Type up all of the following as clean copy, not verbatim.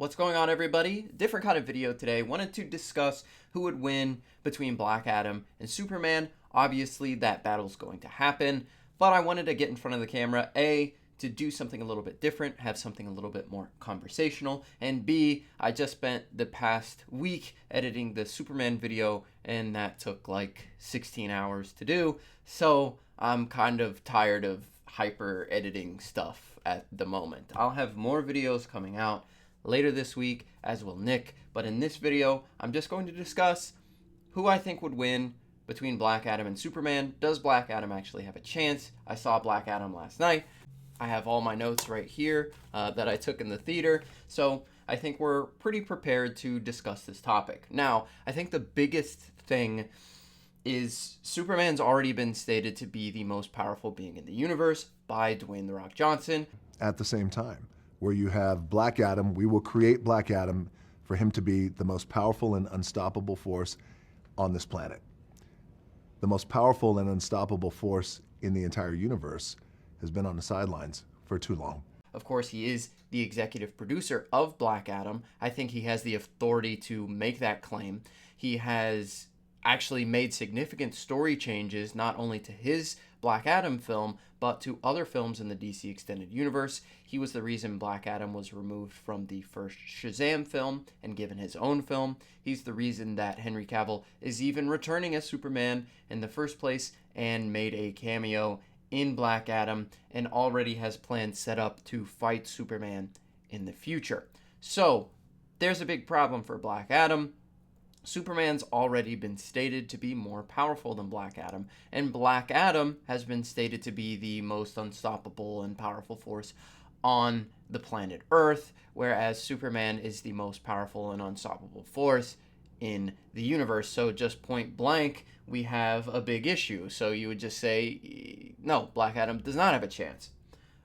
What's going on, everybody? Different kind of video today. Wanted to discuss who would win between Black Adam and Superman. Obviously, that battle's going to happen, but I wanted to get in front of the camera, A, to do something a little bit different, have something a little bit more conversational, and B, I just spent the past week editing the Superman video, and that took like 16 hours to do, so I'm kind of tired of hyper editing stuff at the moment. I'll have more videos coming out later this week, as will Nick, but in this video, I'm just going to discuss who I think would win between Black Adam and Superman. Does Black Adam actually have a chance? I saw Black Adam last night. I have all my notes right here that I took in the theater, so I think we're pretty prepared to discuss this topic. Now, I think the biggest thing is Superman's already been stated to be the most powerful being in the universe by Dwayne "The Rock" Johnson. At the same time, where you have Black Adam, we will create Black Adam for him to be the most powerful and unstoppable force on this planet. The most powerful and unstoppable force in the entire universe has been on the sidelines for too long. Of course, he is the executive producer of Black Adam. I think he has the authority to make that claim. He has actually made significant story changes, not only to his Black Adam film, but to other films in the DC Extended Universe. He was the reason Black Adam was removed from the first Shazam film and given his own film. He's the reason that Henry Cavill is even returning as Superman in the first place and made a cameo in Black Adam and already has plans set up to fight Superman in the future. So, there's a big problem for Black Adam. Superman's already been stated to be more powerful than Black Adam, and Black Adam has been stated to be the most unstoppable and powerful force on the planet Earth, whereas Superman is the most powerful and unstoppable force in the universe. So just point blank, we have a big issue. So you would just say, no, Black Adam does not have a chance.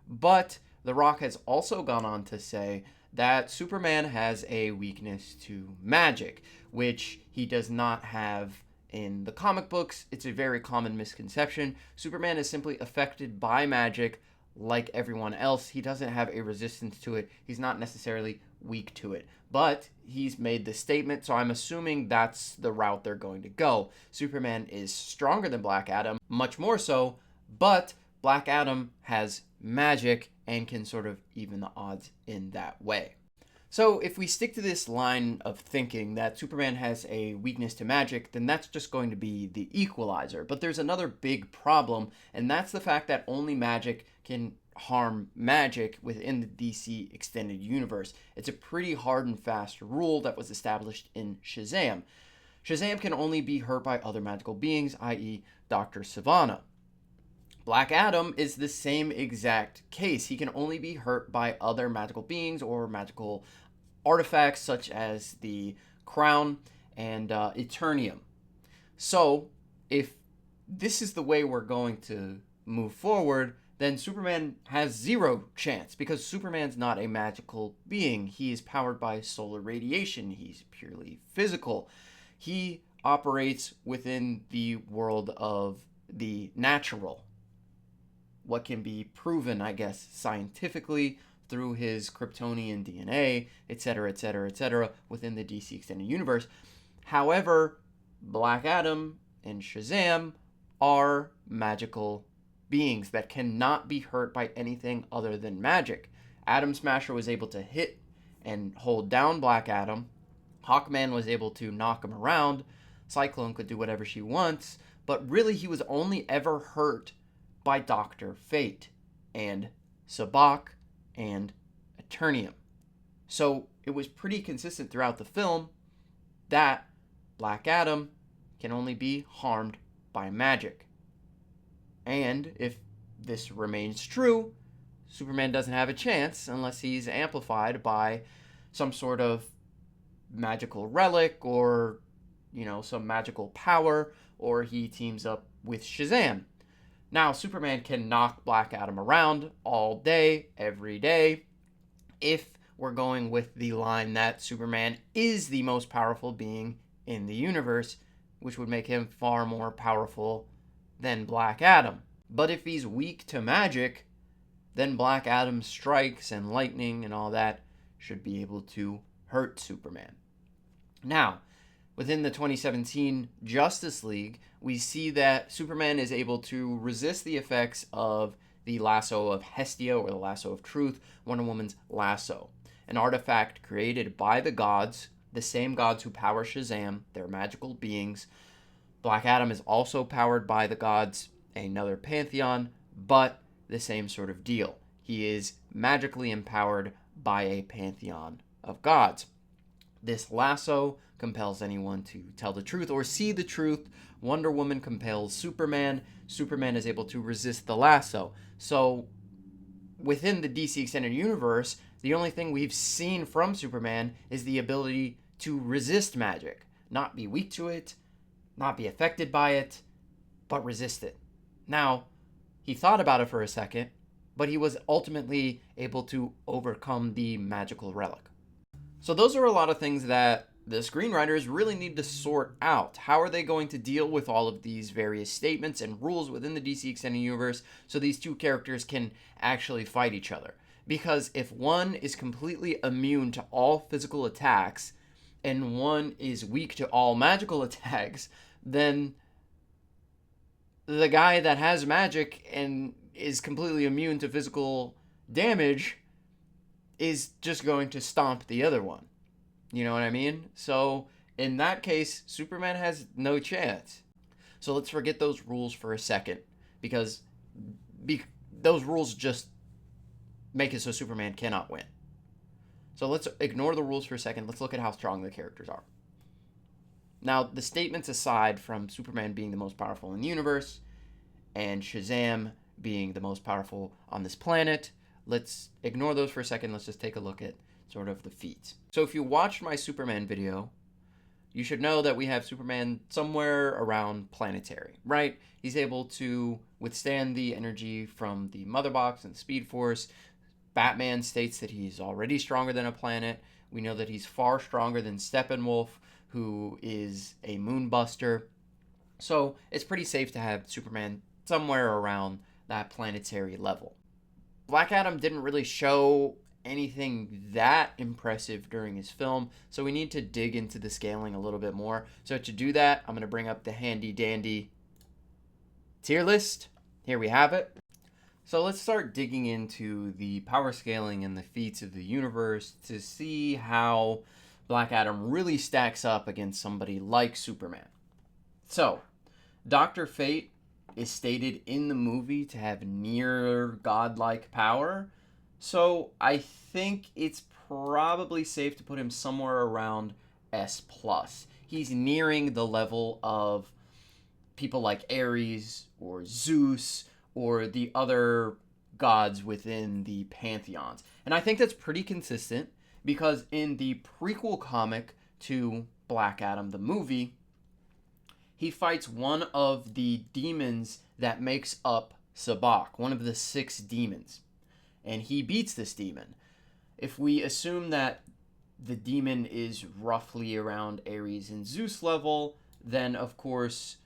But The Rock has also gone on to say that Superman has a weakness to magic, which he does not have in the comic books. It's a very common misconception. Superman is simply affected by magic like everyone else. He doesn't have a resistance to it. He's not necessarily weak to it. But he's made this statement, so I'm assuming that's the route they're going to go. Superman is stronger than Black Adam, much more so, but Black Adam has magic and can sort of even the odds in that way. So if we stick to this line of thinking that Superman has a weakness to magic, then that's just going to be the equalizer. But there's another big problem, and that's the fact that only magic can harm magic within the DC Extended Universe. It's a pretty hard and fast rule that was established in Shazam. Shazam can only be hurt by other magical beings, i.e. Dr. Sivana. Black Adam is the same exact case. He can only be hurt by other magical beings or magical artifacts such as the Crown and Eternium. So, if this is the way we're going to move forward, then Superman has zero chance because Superman's not a magical being. He is powered by solar radiation. He's purely physical. He operates within the world of the natural. What can be proven, I guess, scientifically through his Kryptonian DNA, etc., etc., etc., within the DC Extended Universe. However, Black Adam and Shazam are magical beings that cannot be hurt by anything other than magic. Atom Smasher was able to hit and hold down Black Adam. Hawkman was able to knock him around. Cyclone could do whatever she wants, but really he was only ever hurt by Dr. Fate and Sabbac and Eternium. So it was pretty consistent throughout the film that Black Adam can only be harmed by magic. And if this remains true, Superman doesn't have a chance unless he's amplified by some sort of magical relic or, some magical power, or he teams up with Shazam. Now, Superman can knock Black Adam around all day, every day, if we're going with the line that Superman is the most powerful being in the universe, which would make him far more powerful than Black Adam. But if he's weak to magic, then Black Adam strikes and lightning and all that should be able to hurt Superman. Now, within the 2017 Justice League, we see that Superman is able to resist the effects of the lasso of Hestia, or the lasso of truth, Wonder Woman's lasso, an artifact created by the gods, the same gods who power Shazam. They're magical beings. Black Adam is also powered by the gods, another pantheon, but the same sort of deal. He is magically empowered by a pantheon of gods. This lasso compels anyone to tell the truth or see the truth. Wonder Woman compels Superman. Superman is able to resist the lasso. So, within the DC Extended Universe, the only thing we've seen from Superman is the ability to resist magic. Not be weak to it, not be affected by it, but resist it. Now, he thought about it for a second, but he was ultimately able to overcome the magical relic. So those are a lot of things that the screenwriters really need to sort out. How are they going to deal with all of these various statements and rules within the DC Extended Universe so these two characters can actually fight each other? Because if one is completely immune to all physical attacks and one is weak to all magical attacks, then the guy that has magic and is completely immune to physical damage is just going to stomp the other one. You know what I mean? So in that case, Superman has no chance. So let's forget those rules for a second, because those rules just make it so Superman cannot win. So let's ignore the rules for a second. Let's look at how strong the characters are. Now, the statements aside from Superman being the most powerful in the universe and Shazam being the most powerful on this planet, let's ignore those for a second. Let's just take a look at sort of the feats. So if you watched my Superman video, you should know that we have Superman somewhere around planetary, right? He's able to withstand the energy from the Mother Box and the Speed Force. Batman states that he's already stronger than a planet. We know that he's far stronger than Steppenwolf, who is a moonbuster. So it's pretty safe to have Superman somewhere around that planetary level. Black Adam didn't really show anything that impressive during his film, so we need to dig into the scaling a little bit more. So to do that, I'm going to bring up the handy dandy tier list. Here we have it. So let's start digging into the power scaling and the feats of the universe to see how Black Adam really stacks up against somebody like Superman. So, Dr. Fate is stated in the movie to have near godlike power, so I think it's probably safe to put him somewhere around S+. He's nearing the level of people like Ares or Zeus or the other gods within the pantheons. And I think that's pretty consistent because in the prequel comic to Black Adam, the movie, he fights one of the demons that makes up Sabbac, one of the 6 demons. And he beats this demon. If we assume that the demon is roughly around Ares and Zeus level, then of course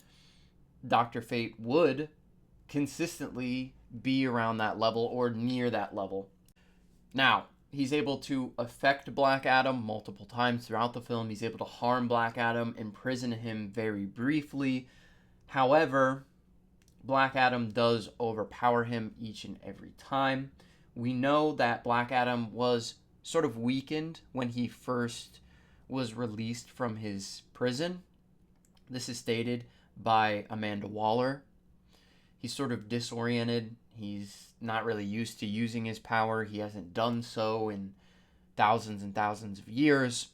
Dr. Fate would consistently be around that level or near that level. Now, he's able to affect Black Adam multiple times throughout the film. He's able to harm Black Adam, imprison him very briefly. However, Black Adam does overpower him each and every time. We know that Black Adam was sort of weakened when he first was released from his prison. This is stated by Amanda Waller. He's sort of disoriented. He's not really used to using his power. He hasn't done so in thousands and thousands of years.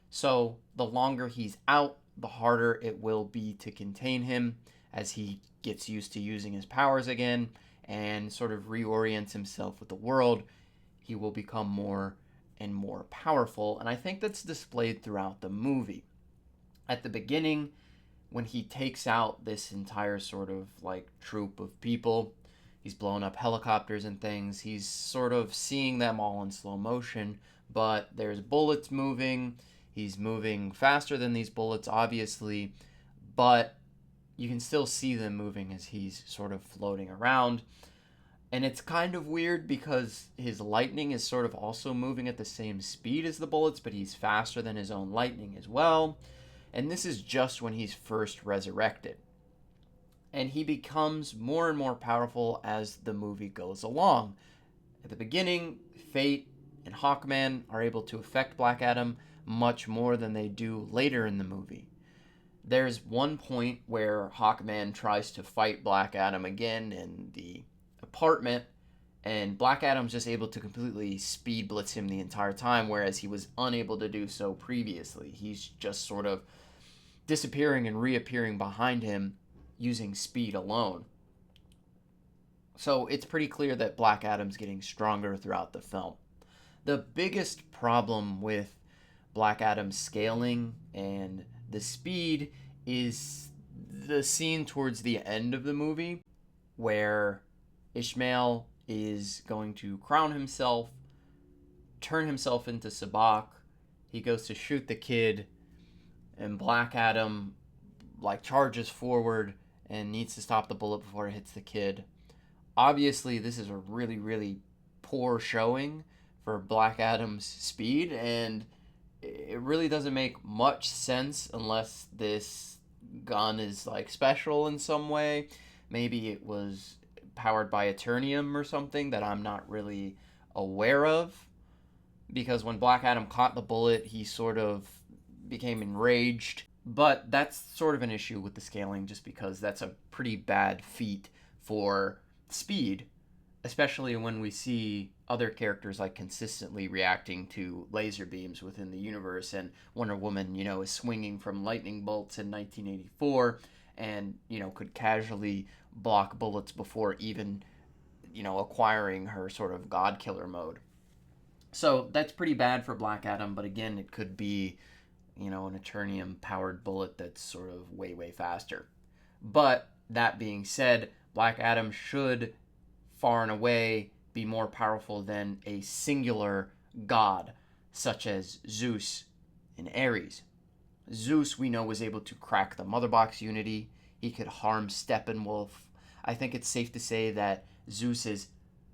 So the longer he's out, the harder it will be to contain him as he gets used to using his powers again and sort of reorients himself with the world. He will become more and more powerful. And I think that's displayed throughout the movie. At the beginning, when he takes out this entire sort of like troop of people, he's blowing up helicopters and things. He's sort of seeing them all in slow motion, but there's bullets moving. He's moving faster than these bullets, obviously, but you can still see them moving as he's sort of floating around. And it's kind of weird because his lightning is sort of also moving at the same speed as the bullets, but he's faster than his own lightning as well. And this is just when he's first resurrected. And he becomes more and more powerful as the movie goes along. At the beginning, Fate and Hawkman are able to affect Black Adam much more than they do later in the movie. There's one point where Hawkman tries to fight Black Adam again in the apartment, and Black Adam's just able to completely speed blitz him the entire time, whereas he was unable to do so previously. He's just sort of disappearing and reappearing behind him using speed alone. So it's pretty clear that Black Adam's getting stronger throughout the film. The biggest problem with Black Adam's scaling and the speed is the scene towards the end of the movie where Ishmael is going to crown himself, turn himself into Sabak. He goes to shoot the kid, and Black Adam charges forward and needs to stop the bullet before it hits the kid. Obviously, this is a really, really poor showing for Black Adam's speed, and it really doesn't make much sense unless this gun is special in some way. Maybe it was powered by Eternium or something that I'm not really aware of. Because when Black Adam caught the bullet, he sort of became enraged. But that's sort of an issue with the scaling, just because that's a pretty bad feat for speed, especially when we see other characters consistently reacting to laser beams within the universe. And Wonder Woman, is swinging from lightning bolts in 1984 and, could casually block bullets before even, acquiring her sort of god killer mode. So that's pretty bad for Black Adam, but again, it could be, an Eternium powered bullet that's sort of way, way faster. But that being said, Black Adam should far and away be more powerful than a singular god, such as Zeus and Ares. Zeus, we know, was able to crack the Mother Box Unity. He could harm Steppenwolf. I think it's safe to say that Zeus is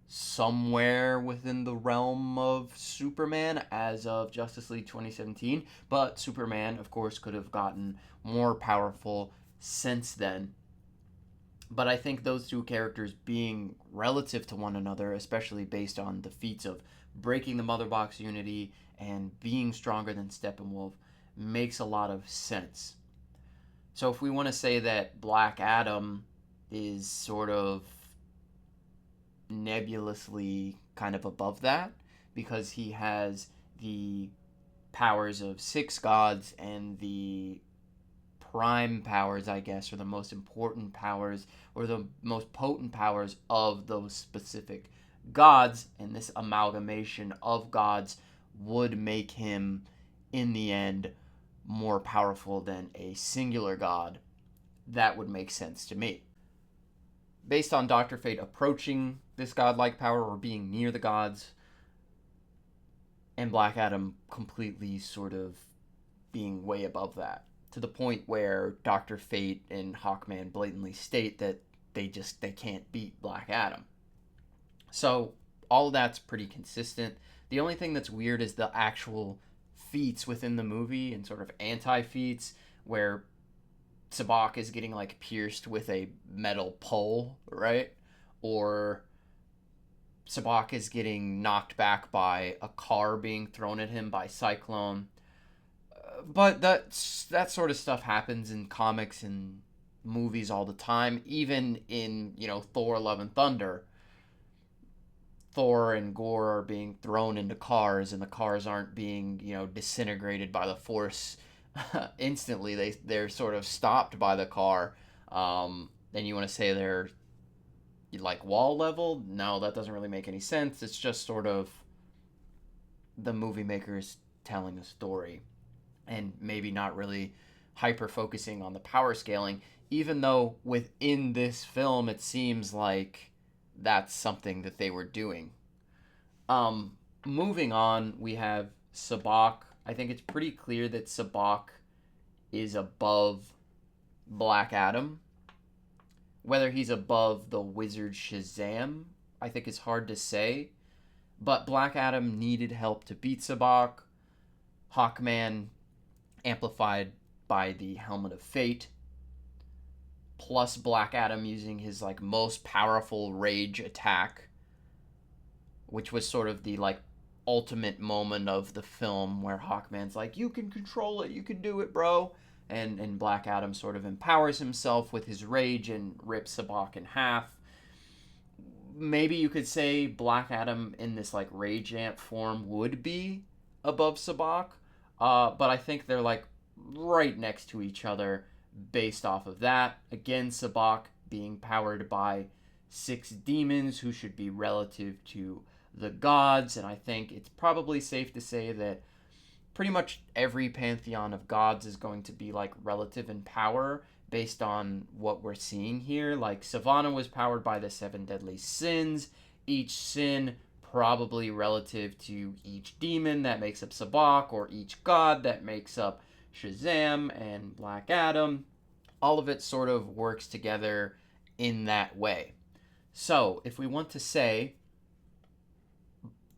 somewhere within the realm of Superman as of Justice League 2017, but Superman, of course, could have gotten more powerful since then. But I think those two characters being relative to one another, especially based on the feats of breaking the Mother Box Unity and being stronger than Steppenwolf, makes a lot of sense. So if we want to say that Black Adam is sort of nebulously kind of above that, because he has the powers of six gods and the prime powers, I guess, or the most important powers or the most potent powers of those specific gods, and this amalgamation of gods would make him, in the end, more powerful than a singular god. That would make sense to me. Based on Dr. Fate approaching this godlike power or being near the gods, and Black Adam completely sort of being way above that, to the point where Dr. Fate and Hawkman blatantly state that they can't beat Black Adam. So all of that's pretty consistent. The only thing that's weird is the actual feats within the movie and sort of anti-feats, where Sabak is getting pierced with a metal pole, right? Or Sabak is getting knocked back by a car being thrown at him by Cyclone. But that sort of stuff happens in comics and movies all the time. Even in, Thor Love and Thunder, Thor and Gore are being thrown into cars, and the cars aren't being, disintegrated by the Force instantly. They're sort of stopped by the car. And you want to say they're wall level? No, that doesn't really make any sense. It's just sort of the movie makers telling a story and maybe not really hyper focusing on the power scaling, even though within this film it seems like that's something that they were doing. Moving on, we have Sabak. I think it's pretty clear that Sabak is above Black Adam. Whether he's above the Wizard Shazam, I think is hard to say. But Black Adam needed help to beat Sabbac. Hawkman, amplified by the Helmet of Fate, plus Black Adam using his like most powerful rage attack, which was sort of the like ultimate moment of the film where Hawkman's like, you can control it, you can do it, bro. And Black Adam sort of empowers himself with his rage and rips Sabbac in half. Maybe you could say Black Adam in this like rage amp form would be above Sabbac, but I think they're like right next to each other based off of that. Again, Sabbac being powered by 6 demons who should be relative to the gods, and I think it's probably safe to say that pretty much every pantheon of gods is going to be like relative in power based on what we're seeing here. Like Savannah was powered by the 7 deadly sins, each sin probably relative to each demon that makes up Sabbac, or each god that makes up Shazam and Black Adam. All of it sort of works together in that way. So if we want to say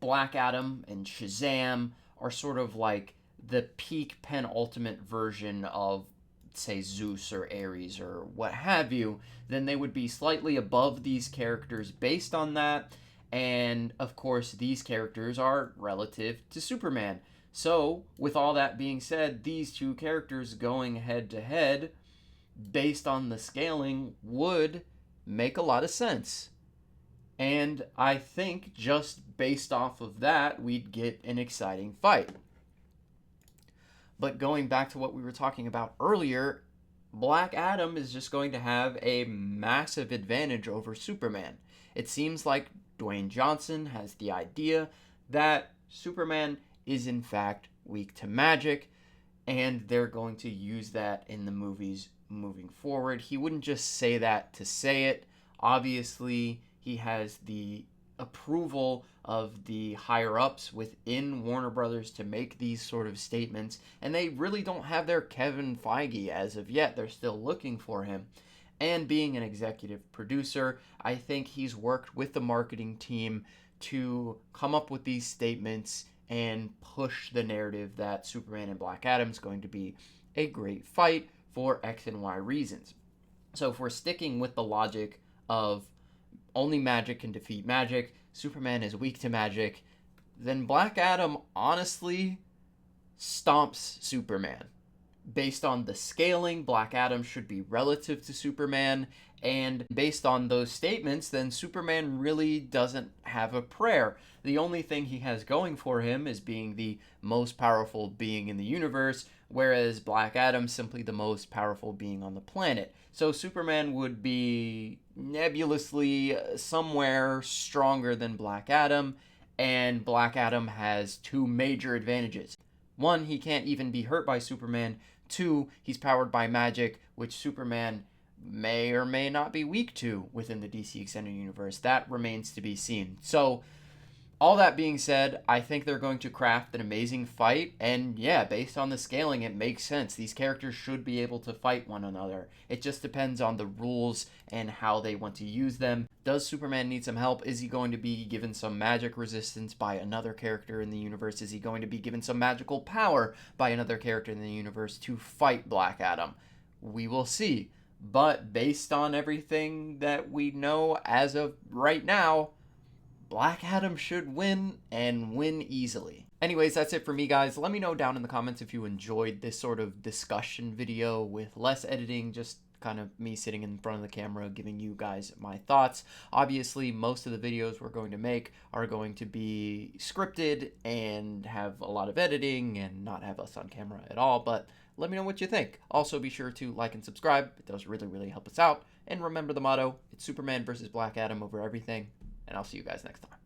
Black Adam and Shazam are sort of like the peak penultimate version of, say, Zeus or Ares or what have you, then they would be slightly above these characters based on that. And of course, these characters are relative to Superman. So, with all that being said, these two characters going head to head based on the scaling would make a lot of sense. And I think just based off of that, we'd get an exciting fight. But going back to what we were talking about earlier, Black Adam is just going to have a massive advantage over Superman. It seems like Dwayne Johnson has the idea that Superman is in fact weak to magic, and they're going to use that in the movies moving forward. He wouldn't just say that to say it. Obviously, he has the approval of the higher ups within Warner Brothers to make these sort of statements, and they really don't have their Kevin Feige as of yet. They're still looking for him. And being an executive producer, I think he's worked with the marketing team to come up with these statements and push the narrative that Superman and Black Adam is going to be a great fight for X and Y reasons. So if we're sticking with the logic of only magic can defeat magic, Superman is weak to magic, then Black Adam honestly stomps Superman. Based on the scaling, Black Adam should be relative to Superman, and based on those statements, then Superman really doesn't have a prayer. The only thing he has going for him is being the most powerful being in the universe, whereas Black Adam's simply the most powerful being on the planet. So Superman would be nebulously somewhere stronger than Black Adam, and Black Adam has 2 major advantages. 1, he can't even be hurt by Superman. 2, he's powered by magic, which Superman may or may not be weak to within the DC Extended Universe. That remains to be seen. So, all that being said, I think they're going to craft an amazing fight, and yeah, based on the scaling, it makes sense. These characters should be able to fight one another. It just depends on the rules and how they want to use them. Does Superman need some help? Is he going to be given some magic resistance by another character in the universe? Is he going to be given some magical power by another character in the universe to fight Black Adam? We will see. But based on everything that we know as of right now, Black Adam should win, and win easily. Anyways, that's it for me, guys. Let me know down in the comments if you enjoyed this sort of discussion video with less editing, just kind of me sitting in front of the camera giving you guys my thoughts. Obviously, most of the videos we're going to make are going to be scripted and have a lot of editing and not have us on camera at all, but let me know what you think. Also, be sure to like and subscribe. It does really, really help us out. And remember the motto, it's Superman versus Black Adam over everything. And I'll see you guys next time.